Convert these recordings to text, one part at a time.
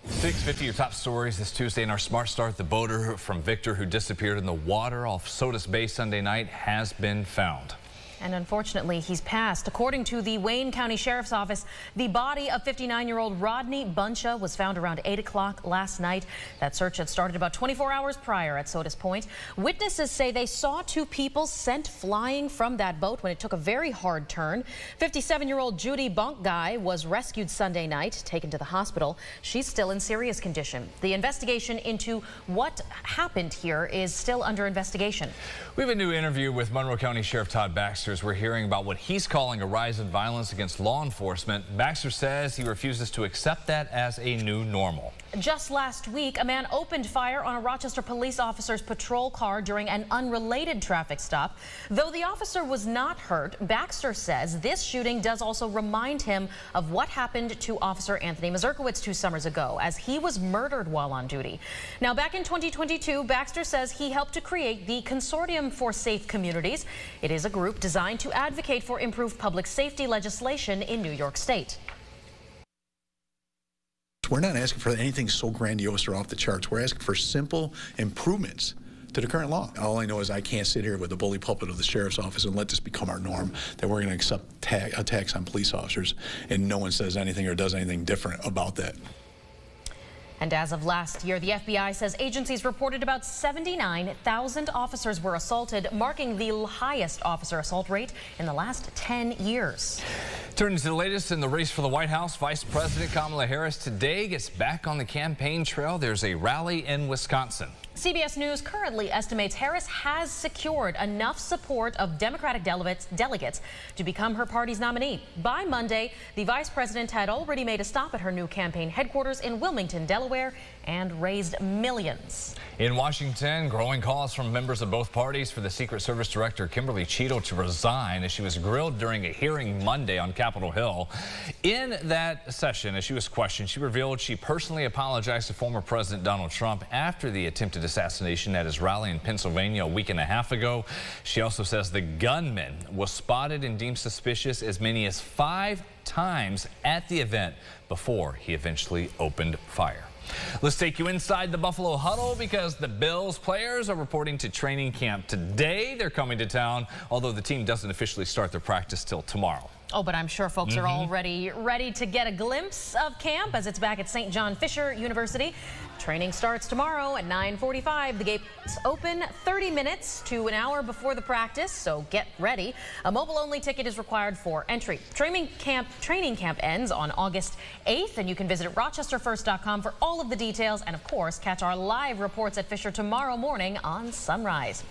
6:50, your top stories this Tuesday in our Smart Start. The boater from Victor who disappeared in the water off Sodus Bay Sunday night has been found. And unfortunately, he's passed. According to the Wayne County Sheriff's Office, the body of 59-year-old Rodney Buncha was found around 8 o'clock last night. That search had started about 24 hours prior at Sodus Point. Witnesses say they saw two people sent flying from that boat when it took a very hard turn. 57-year-old Judy Bonkguy was rescued Sunday night, taken to the hospital. She's still in serious condition. The investigation into what happened here is still under investigation. We have a new interview with Monroe County Sheriff Todd Baxter. We're hearing about what he's calling a rise in violence against law enforcement. Baxter says he refuses to accept that as a new normal. Just last week, a man opened fire on a Rochester police officer's patrol car during an unrelated traffic stop. Though the officer was not hurt, Baxter says this shooting does also remind him of what happened to Officer Anthony Mazurkowitz 2 summers ago, as he was murdered while on duty. Now, back in 2022, Baxter says he helped to create the Consortium for Safe Communities. It is a group designed to advocate for improved public safety legislation in New York State. We're not asking for anything so grandiose or off the charts. We're asking for simple improvements to the current law. All I know is I can't sit here with the bully pulpit of the sheriff's office and let this become our norm, that we're going to accept attacks on police officers and no one says anything or does anything different about that. And as of last year, the FBI says agencies reported about 79,000 officers were assaulted, marking the highest officer assault rate in the last 10 years. Turning to the latest in the race for the White House, Vice President Kamala Harris today gets back on the campaign trail. There's a rally in Wisconsin. CBS News currently estimates Harris has secured enough support of Democratic delegates to become her party's nominee. By Monday, the vice president had already made a stop at her new campaign headquarters in Wilmington, Delaware, and raised millions. In Washington, growing calls from members of both parties for the Secret Service Director Kimberly Cheeto to resign as she was grilled during a hearing Monday on Capitol Hill. In that session, as she was questioned, she revealed she personally apologized to former President Donald Trump after the attempted assassination at his rally in Pennsylvania a week and a half ago. She also says the gunman was spotted and deemed suspicious as many as 5 times at the event before he eventually opened fire. Let's take you inside the Buffalo Huddle because the Bills players are reporting to training camp today. They're coming to town, although the team doesn't officially start their practice till tomorrow. Oh, but I'm sure folks are already ready to get a glimpse of camp as it's back at St. John Fisher University. Training starts tomorrow at 9:45. The gates open 30 minutes to an hour before the practice, so get ready. A mobile-only ticket is required for entry. Training camp ends on August 8th, and you can visit rochesterfirst.com for all of the details and, of course, catch our live reports at Fisher tomorrow morning on Sunrise.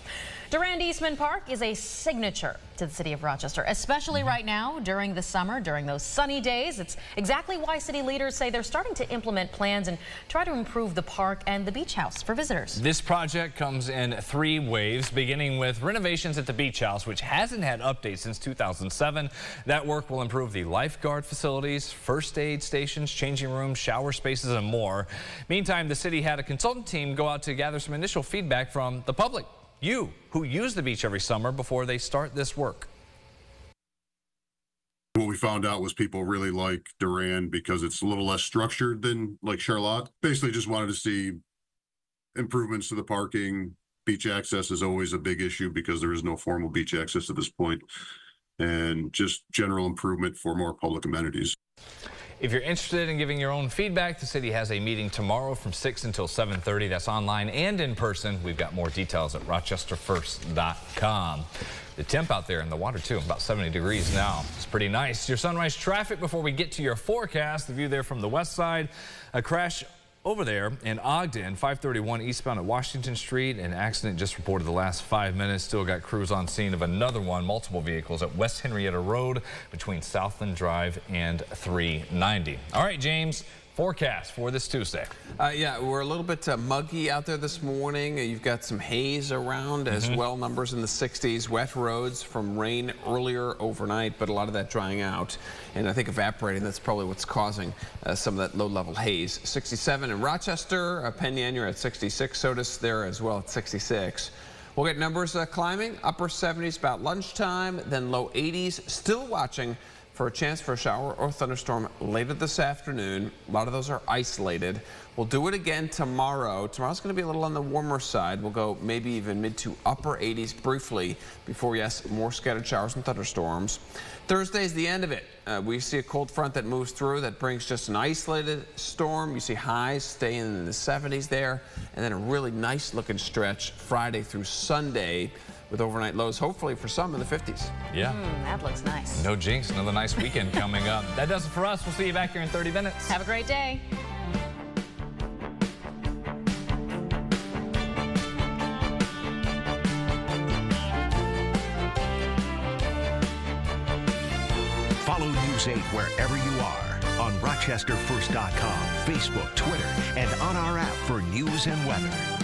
Durand Eastman Park is a signature to the city of Rochester, especially right now during the summer, during those sunny days. It's exactly why city leaders say they're starting to implement plans and try to improve the park and the beach house for visitors. This project comes in 3 waves, beginning with renovations at the beach house, which hasn't had updates since 2007. That work will improve the lifeguard facilities, first aid stations, changing rooms, shower spaces, and more. Meantime, the city had a consultant team go out to gather some initial feedback from the public. You, who use the beach every summer before they start this work. What we found out was people really like Durand because it's a little less structured than like Charlotte. Basically just wanted to see improvements to the parking. Beach access is always a big issue because there is no formal beach access at this point. And just general improvement for more public amenities. If you're interested in giving your own feedback, the city has a meeting tomorrow from 6 until 7:30. That's online and in person. We've got more details at rochesterfirst.com. The temp out there in the water, too, about 70 degrees now. It's pretty nice. Your sunrise traffic before we get to your forecast. The view there from the west side. A crash over there in Ogden, 531 eastbound at Washington Street. An accident just reported the last 5 minutes. Still got crews on scene of another one. Multiple vehicles at West Henrietta Road between Southland Drive and 390. All right, James. Forecast for this Tuesday. Yeah, we're a little bit muggy out there this morning. You've got some haze around as well, numbers in the 60s. Wet roads from rain earlier overnight, but a lot of that drying out. And I think evaporating, that's probably what's causing some of that low-level haze. 67 in Rochester, Penn Yan at 66, Sodus there as well at 66. We'll get numbers climbing, upper 70s about lunchtime, then low 80s. Still watching for a chance for a shower or thunderstorm later this afternoon. A lot of those are isolated. We'll do it again tomorrow. Tomorrow's going to be a little on the warmer side. We'll go maybe even mid to upper 80s briefly before, yes, more scattered showers and thunderstorms. Thursday's the end of it. We see a cold front that moves through that brings just an isolated storm. You see highs staying in the 70s there, and then a really nice looking stretch Friday through Sunday with overnight lows, hopefully for some in the 50s. Yeah. That looks nice. No jinx, another nice weekend coming up. That does it for us. We'll see you back here in 30 minutes. Have a great day. Follow News 8 wherever you are on RochesterFirst.com, Facebook, Twitter, and on our app for news and weather.